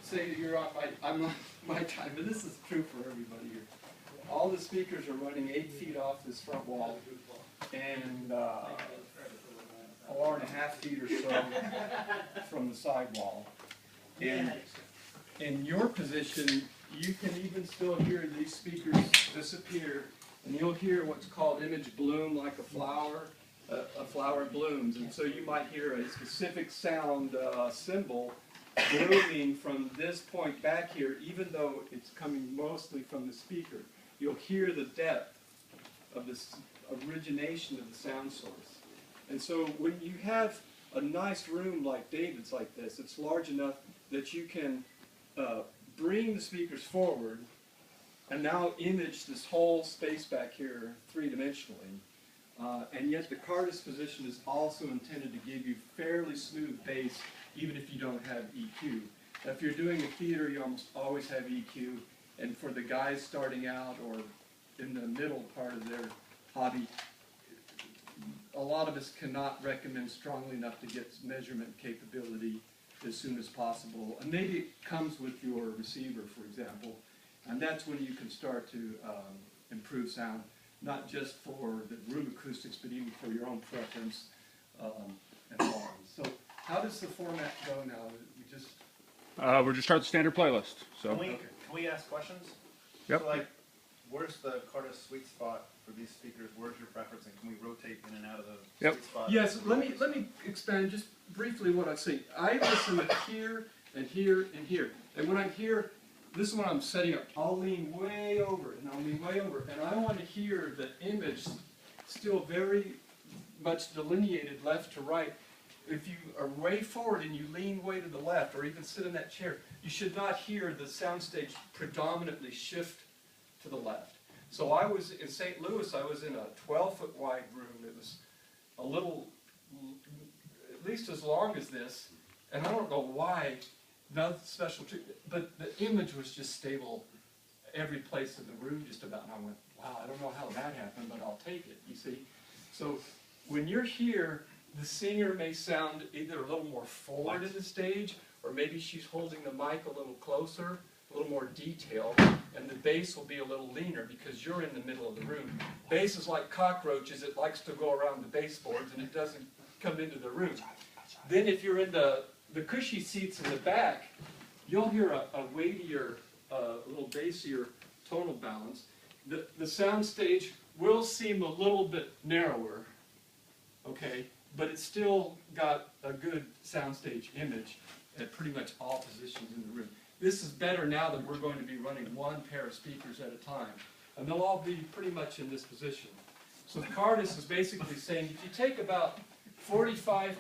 say you're I'm on my time, but this is true for everybody here. All the speakers are running 8 feet off this front wall, and 4.5 feet or so from the side wall. And in your position, you can even still hear these speakers disappear, and you'll hear what's called image bloom, like a flower blooms. And so you might hear a specific sound symbol blooming from this point back here, even though it's coming mostly from the speaker. You'll hear the depth of this origination of the sound source. And so when you have a nice room like David's like this, it's large enough that you can bring the speakers forward and now image this whole space back here three-dimensionally. And yet the Cardis position is also intended to give you fairly smooth bass, even if you don't have EQ. Now, if you're doing a theater, you almost always have EQ. And for the guys starting out or in the middle part of their hobby, a lot of us cannot recommend strongly enough to get measurement capability as soon as possible. And maybe it comes with your receiver, for example. And that's when you can start to improve sound, not just for the room acoustics, but even for your own preference and so on. So how does the format go now? We just we're just starting the standard playlist. So can we ask questions? Yep. So like, where's the Cardis sweet spot for these speakers? Where's your preference, and can we rotate in and out of the sweet spot? Yes, let me expand just briefly what I say. I listen here and here and here. And when I'm here, this is when I'm setting up. I'll lean way over, and I'll lean way over. And I want to hear the image still very much delineated left to right. If you are way forward and you lean way to the left, or even sit in that chair, you should not hear the soundstage predominantly shift to the left. So I was in St. Louis, I was in a 12-foot wide room. It was a little, at least as long as this, and I don't know why, no special treatment, but the image was just stable every place in the room just about. And I went, wow, I don't know how that happened, but I'll take it, you see. So when you're here, the singer may sound either a little more forward in the stage, or maybe she's holding the mic a little closer, a little more detail, and the bass will be a little leaner because you're in the middle of the room. Bass is like cockroaches. It likes to go around the baseboards, and it doesn't come into the room. Then if you're in the cushy seats in the back, you'll hear a weightier, a little bassier tonal balance. The sound stage will seem a little bit narrower, okay, but it's still got a good soundstage image at pretty much all positions in the room. This is better now that we're going to be running one pair of speakers at a time, and they'll all be pretty much in this position. So the Cardis is basically saying if you take about 45%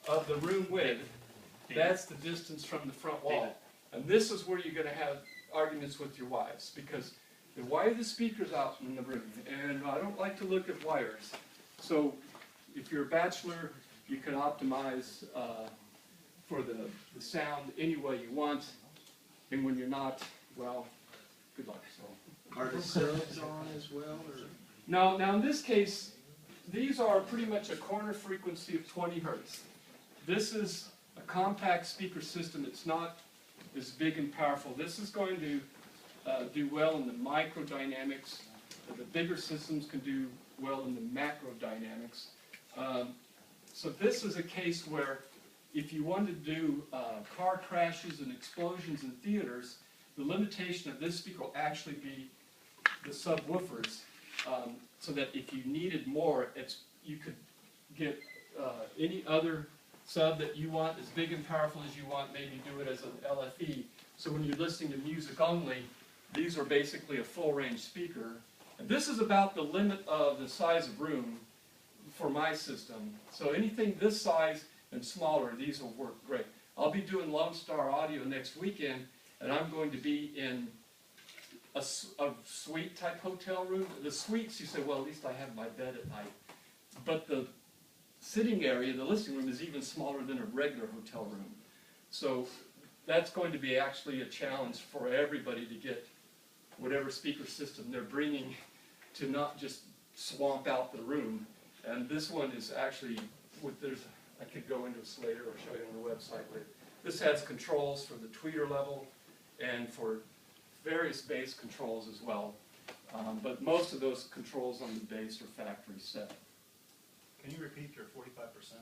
of the room width, that's the distance from the front wall. And this is where you're going to have arguments with your wives, because they wire the speakers out in the room, and I don't like to look at wires. So if you're a bachelor, you can optimize for the sound any way you want, and when you're not, well, good luck. So, are the subs on as well? Or? Now in this case, these are pretty much a corner frequency of 20 hertz. This is a compact speaker system. It's not as big and powerful. This is going to do well in the microdynamics. The bigger systems can do well in the macrodynamics. So this is a case where if you want to do car crashes and explosions in theaters, the limitation of this speaker will actually be the subwoofers, so that if you needed more, you could get any other sub that you want, as big and powerful as you want, maybe do it as an LFE. So when you're listening to music only, these are basically a full-range speaker. And this is about the limit of the size of room for my system. So anything this size and smaller, these will work great. I'll be doing Lone Star Audio next weekend, and I'm going to be in a suite type hotel room. The suites, you say, well, at least I have my bed at night. But the sitting area, the listening room, is even smaller than a regular hotel room. So that's going to be actually a challenge for everybody to get whatever speaker system they're bringing to not just swamp out the room. And this one is actually, I could go into this later or show you on the website, but This has controls for the tweeter level and for various bass controls as well. But most of those controls on the bass are factory set. Can you repeat your 45%?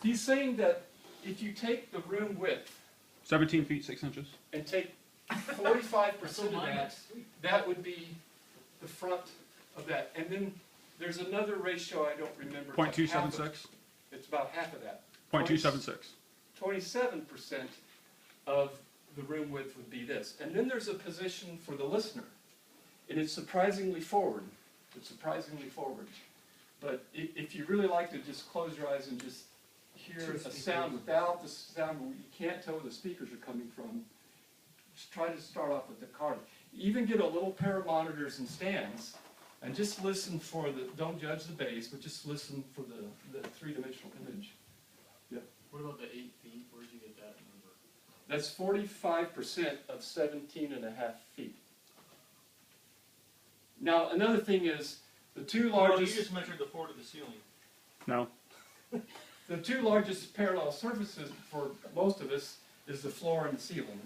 He's saying that if you take the room width 17 feet 6 inches. and take 45% of that, that would be the front of that. And then there's another ratio I don't remember. It's like half of- 0.276. It's about half of that. 0.276. 27% of the room width would be this. And then there's a position for the listener. And it's surprisingly forward. It's surprisingly forward. But if you really like to just close your eyes and just hear a sound without the sound, where you can't tell where the speakers are coming from, just try to start off with the card. Even get a little pair of monitors and stands, and just listen for the, don't judge the bass, but just listen for the three-dimensional image. What about the 8 feet? Where'd you get that number? That's 45% of 17.5 feet. Now, another thing is, the two Well, you largest... just measured the floor to the ceiling. No. The two largest parallel surfaces for most of us is the floor and the ceiling.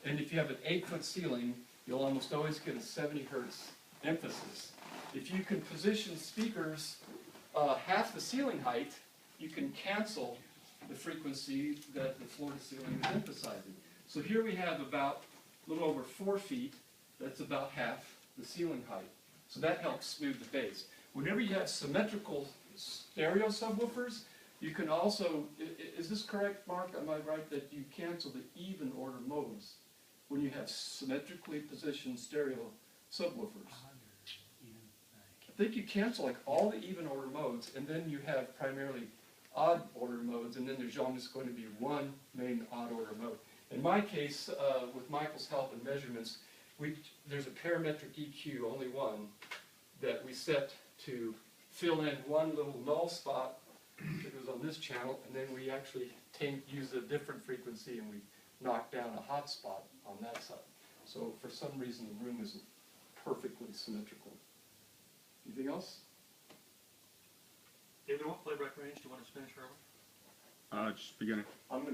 And if you have an 8-foot ceiling, you'll almost always get a 70 hertz emphasis. If you can position speakers half the ceiling height, you can cancel the frequency that the floor to ceiling is emphasizing. So here we have about a little over 4 feet. That's about half the ceiling height. So that helps smooth the bass. Whenever you have symmetrical stereo subwoofers, you can also, is this correct, Mark? Am I right that you cancel the even order modes when you have symmetrically positioned stereo subwoofers? I think you cancel like all the even order modes, and then you have primarily odd order modes, and then there's almost going to be one main odd order mode. In my case, with Michael's help and measurements, there's a parametric EQ, only one, that we set to fill in one little null spot that was on this channel, and then we actually use a different frequency and we knock down a hot spot on that side. So for some reason the room isn't perfectly symmetrical. Anything else? David, what playback range do you want us to finish early? Just beginning. I'm going